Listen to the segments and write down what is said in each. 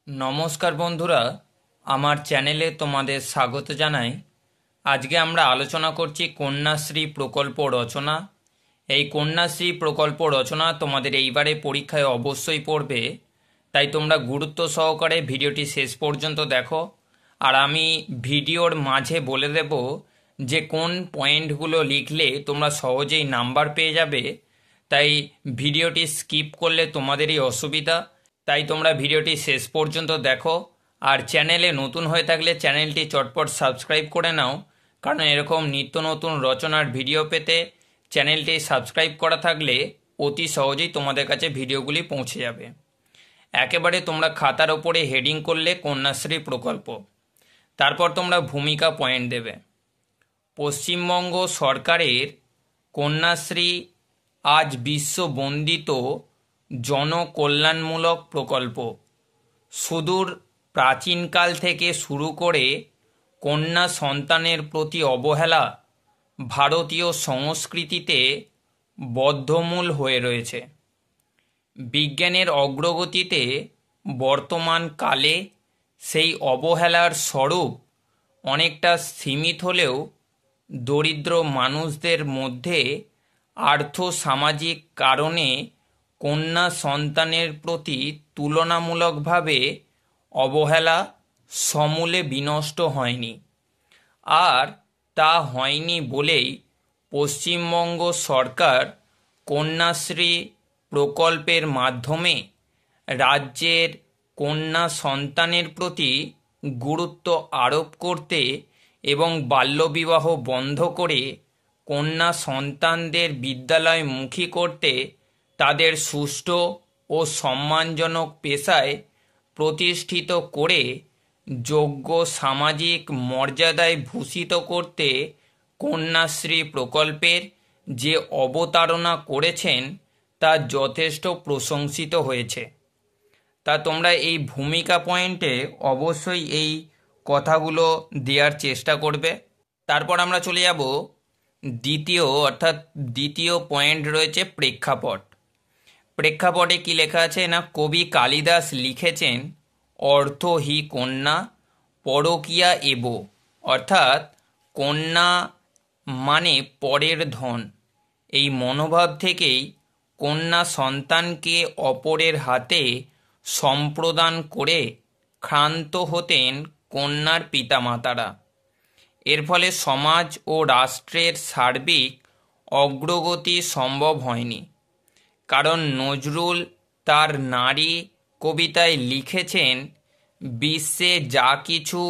নমস্কার বন্ধুরা, আমার চ্যানেলে তোমাদের স্বাগত জানাই। আজকে আমরা আলোচনা করছি কন্যাশ্রী প্রকল্প রচনা। এই কন্যাশ্রী প্রকল্প রচনা তোমাদের এইবারে পরীক্ষায় অবশ্যই পড়বে, তাই তোমরা গুরুত্ব সহকারে ভিডিওটি শেষ পর্যন্ত দেখো। আর আমি ভিডিওর মাঝে বলে দেব যে কোন পয়েন্টগুলো লিখলে তোমরা সহজেই নাম্বার পেয়ে যাবে, তাই ভিডিওটি স্কিপ করলে তোমাদেরই অসুবিধা। তাই তোমরা ভিডিওটি শেষ পর্যন্ত দেখো। আর চ্যানেলে নতুন হয়ে থাকলে চ্যানেলটি চটপট সাবস্ক্রাইব করে নাও, কারণ এরকম নিত্য নতুন রচনার ভিডিও পেতে চ্যানেলটি সাবস্ক্রাইব করা থাকলে অতি সহজেই তোমাদের কাছে ভিডিওগুলি পৌঁছে যাবে। একেবারে তোমরা খাতার ওপরে হেডিং করলে কন্যাশ্রী প্রকল্প, তারপর তোমরা ভূমিকা পয়েন্ট দেবে। পশ্চিমবঙ্গ সরকারের কন্যাশ্রী আজ বিশ্ববন্দিত জনকল্যাণমূলক প্রকল্প। সুদূর প্রাচীনকাল থেকে শুরু করে কন্যা সন্তানের প্রতি অবহেলা ভারতীয় সংস্কৃতিতে বদ্ধমূল হয়ে রয়েছে। বিজ্ঞানের অগ্রগতিতে বর্তমান কালে সেই অবহেলার স্বরূপ অনেকটা সীমিত হলেও দরিদ্র মানুষদের মধ্যে আর্থসামাজিক কারণে কন্যা সন্তানের প্রতি তুলনামূলকভাবে অবহেলা সমূলে বিনষ্ট হয়নি। আর তা হয়নি বলেই পশ্চিমবঙ্গ সরকার কন্যাশ্রী প্রকল্পের মাধ্যমে রাজ্যের কন্যা সন্তানের প্রতি গুরুত্ব আরোপ করতে এবং বাল্যবিবাহ বন্ধ করে কন্যা সন্তানদের বিদ্যালয়মুখী করতে তাদের সুষ্ঠু ও সম্মানজনক পেশায় প্রতিষ্ঠিত করে যোগ্য সামাজিক মর্যাদায় ভূষিত করতে কন্যাশ্রী প্রকল্পের যে অবতারণা করেছেন তা যথেষ্ট প্রশংসিত হয়েছে। তা তোমরা এই ভূমিকা পয়েন্টে অবশ্যই এই কথাগুলো দেওয়ার চেষ্টা করবে। তারপর আমরা চলে যাব দ্বিতীয় পয়েন্ট রয়েছে প্রেক্ষাপট। প্রেক্ষাপটে কি লেখা আছে না, কবি কালিদাস লিখেছেন অর্থ হি কন্যা পরকীয়া এব, অর্থাৎ কন্যা মানে পরের ধন। এই মনোভাব থেকেই কন্যা সন্তানকে অপরের হাতে সম্প্রদান করে ক্ষান্ত হতেন কন্যার পিতামাতারা। এর ফলে সমাজ ও রাষ্ট্রের সার্বিক অগ্রগতি সম্ভব হয়নি। কারণ নজরুল তার নারী কবিতায় লিখেছেন, বিশ্বে যা কিছু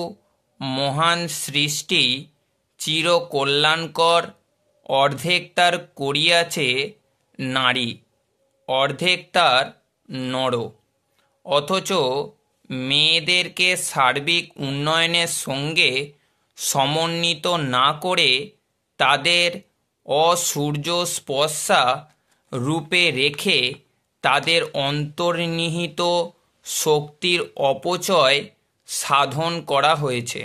মহান সৃষ্টি চির কল্যাণকর, অর্ধেক তার করিয়াছে নারী, অর্ধেক তার নর। অথচ মেয়েদেরকে সার্বিক উন্নয়নের সঙ্গে সমন্বিত না করে তাদের অসূর্যস্পর্শা রূপে রেখে তাদের অন্তর্নিহিত শক্তির অপচয় সাধন করা হয়েছে।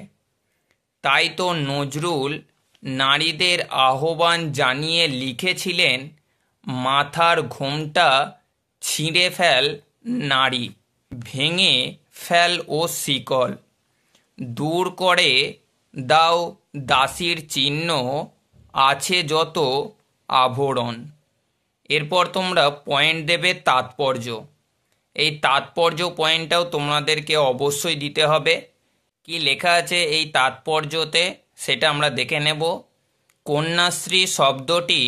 তাই তো নজরুল নারীদের আহ্বান জানিয়ে লিখেছিলেন, মাথার ঘোমটা ছিঁড়ে ফেল নারী, ভেঙে ফেল ও শিকল, দূর করে দাও দাসীর চিহ্ন, আছে যত আভরণ। এরপর তোমরা পয়েন্ট দেবে তাৎপর্য। এই তাৎপর্য পয়েন্টটাও তোমাদেরকে অবশ্যই দিতে হবে। কি লেখা আছে এই তাৎপর্যতে সেটা আমরা দেখে নেব। কন্যাশ্রী শব্দটি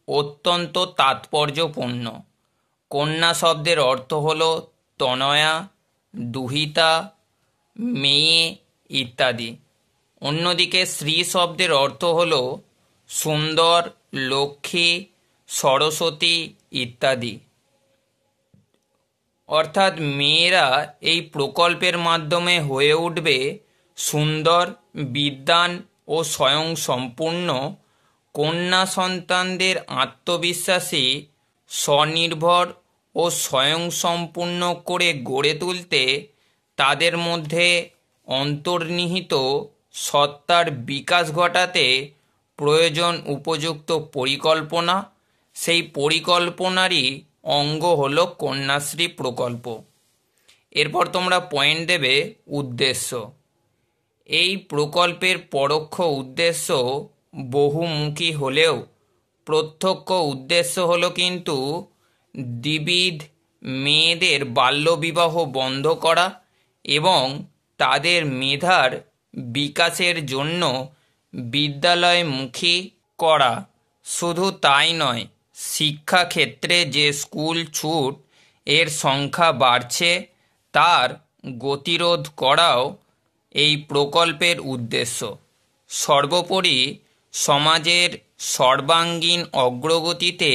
অত্যন্ত তাৎপর্যপূর্ণ। কন্যা শব্দের অর্থ হল তনয়া, দুহিতা, মেয়ে ইত্যাদি। অন্যদিকে শ্রী শব্দের অর্থ হল সুন্দর, লক্ষ্মী, সরস্বতী ইত্যাদি। অর্থাৎ মেয়েরা এই প্রকল্পের মাধ্যমে হয়ে উঠবে সুন্দর, বিদ্বান ও স্বয়ংসম্পূর্ণ। কন্যা সন্তানদের আত্মবিশ্বাসী, স্বনির্ভর ও স্বয়ংসম্পূর্ণ করে গড়ে তুলতে তাদের মধ্যে অন্তর্নিহিত সত্তার বিকাশ ঘটাতে প্রয়োজন উপযুক্ত পরিকল্পনা। সেই পরিকল্পনারই অঙ্গ হল কন্যাশ্রী প্রকল্প। এরপর তোমরা পয়েন্ট দেবে উদ্দেশ্য। এই প্রকল্পের পরোক্ষ উদ্দেশ্য বহুমুখী হলেও প্রত্যক্ষ উদ্দেশ্য হলো কিন্তু দ্বিবিধ: মেয়েদের বাল্যবিবাহ বন্ধ করা এবং তাদের মেধার বিকাশের জন্য বিদ্যালয়মুখী করা। শুধু তাই নয়, শিক্ষাক্ষেত্রে যে স্কুল ছুট এর সংখ্যা বাড়ছে তার গতিরোধ করাও এই প্রকল্পের উদ্দেশ্য। সর্বোপরি সমাজের সর্বাঙ্গীন অগ্রগতিতে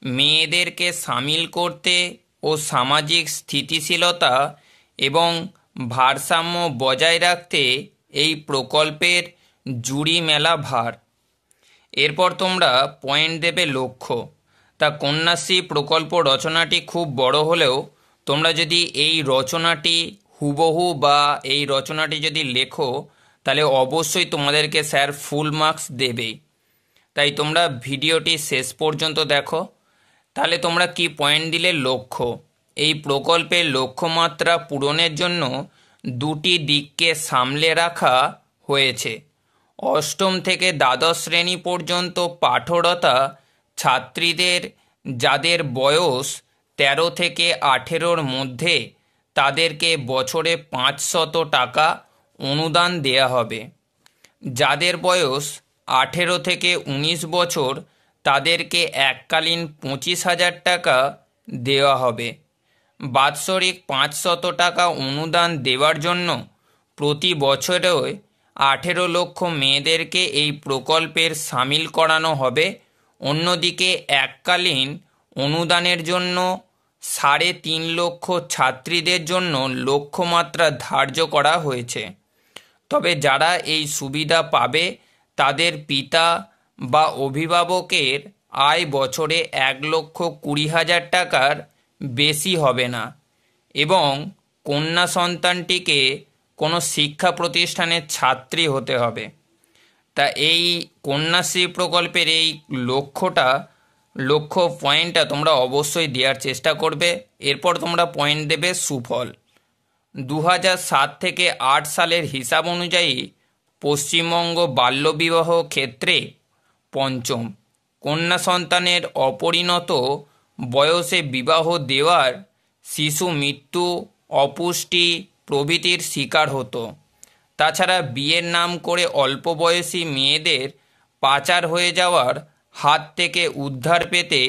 মেয়েদেরকে সামিল করতে ও সামাজিক স্থিতিশীলতা এবং ভারসাম্য বজায় রাখতে এই প্রকল্পের জুড়ি মেলা ভার। এরপর তোমরা পয়েন্ট দেবে লক্ষ্য। তা কন্যাশ্রী প্রকল্প রচনাটি খুব বড় হলেও তোমরা যদি এই রচনাটি হুবহু বা এই রচনাটি যদি লেখো তাহলে অবশ্যই তোমাদেরকে স্যার ফুল মার্কস দেবেই। তাই তোমরা ভিডিওটি শেষ পর্যন্ত দেখো। তাহলে তোমরা কি পয়েন্ট দিলে? লক্ষ্য। এই প্রকল্পের লক্ষ্যমাত্রা পূরণের জন্য দুটি দিককে সামলে রাখা হয়েছে। অষ্টম থেকে দ্বাদশ শ্রেণী পর্যন্ত পাঠরতা ছাত্রীদের যাদের বয়স 13 থেকে 18-র মধ্যে তাদেরকে বছরে 500 টাকা অনুদান দেয়া হবে। যাদের বয়স 18 থেকে 19 বছর তাদেরকে এককালীন 25,000 টাকা দেওয়া হবে। বাৎসরিক 500 টাকা অনুদান দেওয়ার জন্য প্রতি বছরে 18 লক্ষ মেয়েদেরকে এই প্রকল্পের সামিল করানো হবে। অন্যদিকে এককালীন অনুদানের জন্য 3.5 লক্ষ ছাত্রীদের জন্য লক্ষ্যমাত্রা ধার্য করা হয়েছে। তবে যারা এই সুবিধা পাবে তাদের পিতা বা অভিভাবকের আয় বছরে 1,20,000 টাকার বেশি হবে না এবং কন্যা সন্তানটিকে কোনো শিক্ষা প্রতিষ্ঠানের ছাত্রী হতে হবে। তা এই কন্যাশ্রী প্রকল্পের এই লক্ষ্য পয়েন্টটা তোমরা অবশ্যই দেওয়ার চেষ্টা করবে। এরপর তোমরা পয়েন্ট দেবে সুফল। 2007 থেকে 8 সালের হিসাব অনুযায়ী পশ্চিমবঙ্গ বাল্যবিবাহ ক্ষেত্রে পঞ্চম। কন্যা সন্তানের অপরিণত বয়সে বিবাহ দেওয়ার শিশু মৃত্যু, অপুষ্টি প্রভৃতির শিকার হতো। তাছাড়া বিয়ের নাম করে অল্প বয়সী মেয়েদের পাচার হয়ে যাওয়ার হাত থেকে উদ্ধার পেতে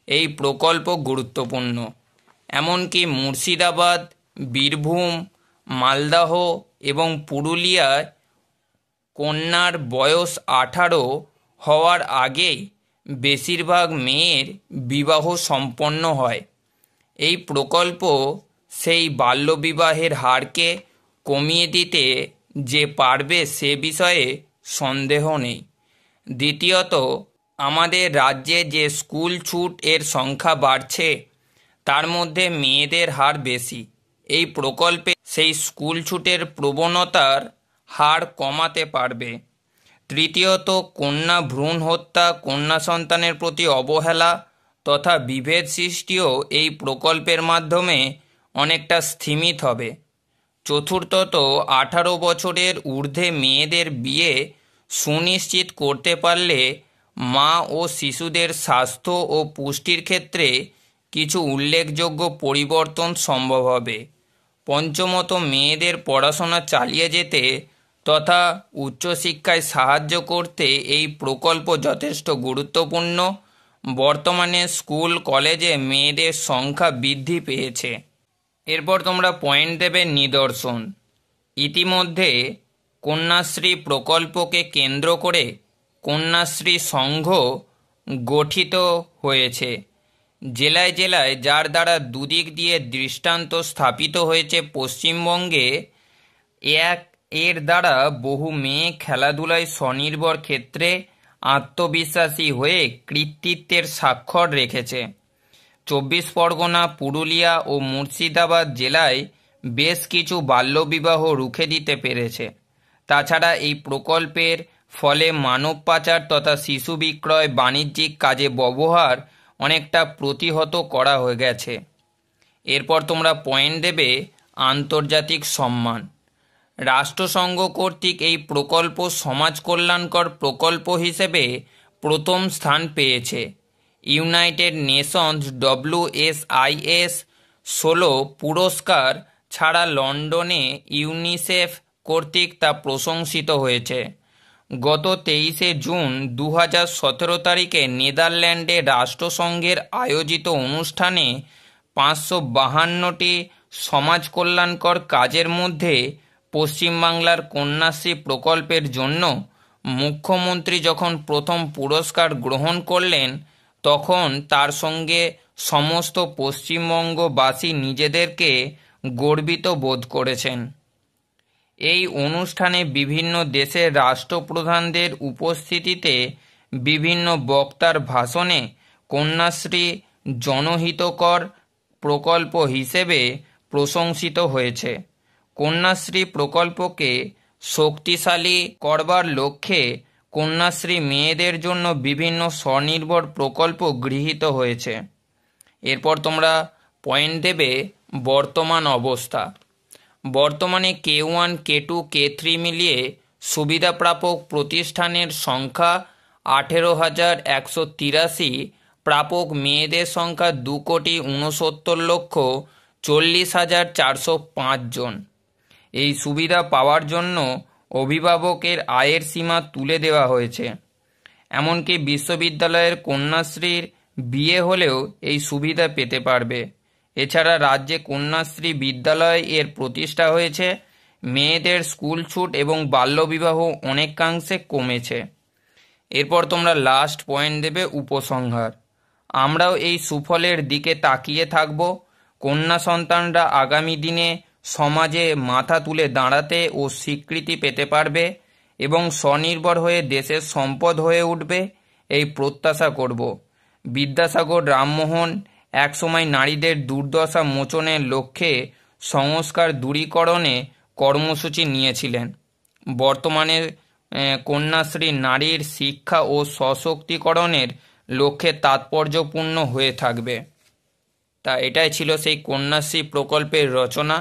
এই প্রকল্প গুরুত্বপূর্ণ। এমনকি মুর্শিদাবাদ, বীরভূম, মালদহ এবং পুরুলিয়ায় কন্যার বয়স 18 হওয়ার আগেই বেশিরভাগ মেয়ের বিবাহ সম্পন্ন হয়। এই প্রকল্প সেই বাল্যবিবাহের হারকে কমিয়ে দিতে যে পারবে সে বিষয়ে সন্দেহ নেই। দ্বিতীয়ত, আমাদের রাজ্যে যে স্কুল ছুট এর সংখ্যা বাড়ছে তার মধ্যে মেয়েদের হার বেশি। এই প্রকল্পে সেই স্কুল ছুটের প্রবণতার হার কমাতে পারবে। তৃতীয়ত, কন্যা ভ্রূণ হত্যা, কন্যা সন্তানের প্রতি অবহেলা তথা বিভেদ সৃষ্টিও এই প্রকল্পের মাধ্যমে অনেকটা স্থিমিত হবে। চতুর্থত, 18 বছরের ঊর্ধ্বে মেয়েদের বিয়ে সুনিশ্চিত করতে পারলে মা ও শিশুদের স্বাস্থ্য ও পুষ্টির ক্ষেত্রে কিছু উল্লেখযোগ্য পরিবর্তন সম্ভব হবে। পঞ্চমত, মেয়েদের পড়াশোনা চালিয়ে যেতে তথা উচ্চশিক্ষায় সাহায্য করতে এই প্রকল্প যথেষ্ট গুরুত্বপূর্ণ। বর্তমানে স্কুল কলেজে মেয়েদের সংখ্যা বৃদ্ধি পেয়েছে। এরপর তোমরা পয়েন্ট দেবে নিদর্শন। ইতিমধ্যে কন্যাশ্রী প্রকল্পকে কেন্দ্র করে কন্যাশ্রী সংঘ গঠিত হয়েছে। জেলায় জেলায় যার দ্বারা দুদিক দিয়ে দৃষ্টান্ত স্থাপিত হয়েছে। পশ্চিমবঙ্গে এর দ্বারা বহু মেয়ে খেলাধুলায় স্বনির্ভর ক্ষেত্রে আত্মবিশ্বাসী হয়ে কৃতিত্বের স্বাক্ষর রেখেছে। 24 পরগনা, পুরুলিয়া ও মুর্শিদাবাদ জেলায় বেশ কিছু বাল্যবিবাহ রুখে দিতে পেরেছে। তাছাড়া এই প্রকল্পের ফলে মানব পাচার তথা শিশু বিক্রয় বাণিজ্যিক কাজে ব্যবহার অনেকটা প্রতিহত করা হয়ে গেছে। এরপর তোমরা পয়েন্ট দেবে আন্তর্জাতিক সম্মান। রাষ্ট্রসংঘ কর্তৃক এই প্রকল্প সমাজ কল্যাণকর প্রকল্প হিসেবে প্রথম স্থান পেয়েছে। ইউনাইটেড নেশনস WSIS 16 পুরস্কার ছাড়া লন্ডনে ইউনিসেফ কর্তৃক তা প্রশংসিত হয়েছে। গত 23শে জুন 2017 তারিখে নেদারল্যান্ডে রাষ্ট্রসংঘের আয়োজিত অনুষ্ঠানে 552টি সমাজ কল্যাণকর কাজের মধ্যে পশ্চিমবাংলার কন্যাশ্রী প্রকল্পের জন্য মুখ্যমন্ত্রী যখন প্রথম পুরস্কার গ্রহণ করলেন, তখন তার সঙ্গে সমস্ত পশ্চিমবঙ্গবাসী নিজেদেরকে গর্বিত বোধ করেছেন। এই অনুষ্ঠানে বিভিন্ন দেশের রাষ্ট্রপ্রধানদের উপস্থিতিতে বিভিন্ন বক্তার ভাষণে কন্যাশ্রী জনহিতকর প্রকল্প হিসেবে প্রশংসিত হয়েছে। কন্যাশ্রী প্রকল্পকে শক্তিশালী করবার লক্ষ্যে কন্যাশ্রী মেয়েদের জন্য বিভিন্ন স্বনির্ভর প্রকল্প গৃহীত হয়েছে। এরপর তোমরা পয়েন্ট দেবে বর্তমান অবস্থা। বর্তমানে K1, K2, K3 মিলিয়ে সুবিধাপ্রাপক প্রতিষ্ঠানের সংখ্যা 18,183, প্রাপক মেয়েদের সংখ্যা 2,69,40,405 জন। এই সুবিধা পাওয়ার জন্য অভিভাবকের আয়ের সীমা তুলে দেওয়া হয়েছে। এমনকি বিশ্ববিদ্যালয়ের কন্যাশ্রীর বিয়ে হলেও এই সুবিধা পেতে পারবে। এছাড়া রাজ্যে কন্যাশ্রী বিদ্যালয় এর প্রতিষ্ঠা হয়েছে। মেয়েদের স্কুল ছুট এবং বাল্যবিবাহ অনেকাংশে কমেছে। এরপর তোমরা লাস্ট পয়েন্ট দেবে উপসংহার। আমরাও এই সুফলের দিকে তাকিয়ে থাকব। কন্যা সন্তানরা আগামী দিনে সমাজে মাথা তুলে দাঁড়াতে ও স্বীকৃতি পেতে পারবে এবং স্বনির্ভর হয়ে দেশের সম্পদ হয়ে উঠবে, এই প্রত্যাশা করব। বিদ্যাসাগর রামমোহন একসময় নারীদের দুর্দশা মোচনের লক্ষ্যে সংস্কার দূরীকরণে কর্মসূচি নিয়েছিলেন। বর্তমানে কন্যাশ্রী নারীর শিক্ষা ও সশক্তিকরণের লক্ষ্যে তাৎপর্যপূর্ণ হয়ে থাকবে। তা এটাই ছিল সেই কন্যাশ্রী প্রকল্পের রচনা।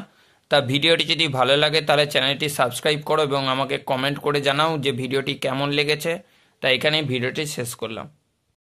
তা ভিডিওটি যদি ভালো লাগে তাহলে চ্যানেলটি সাবস্ক্রাইব করো এবং আমাকে কমেন্ট করে জানাও যে ভিডিওটি কেমন লেগেছে। তা এখানেই ভিডিওটি শেষ করলাম।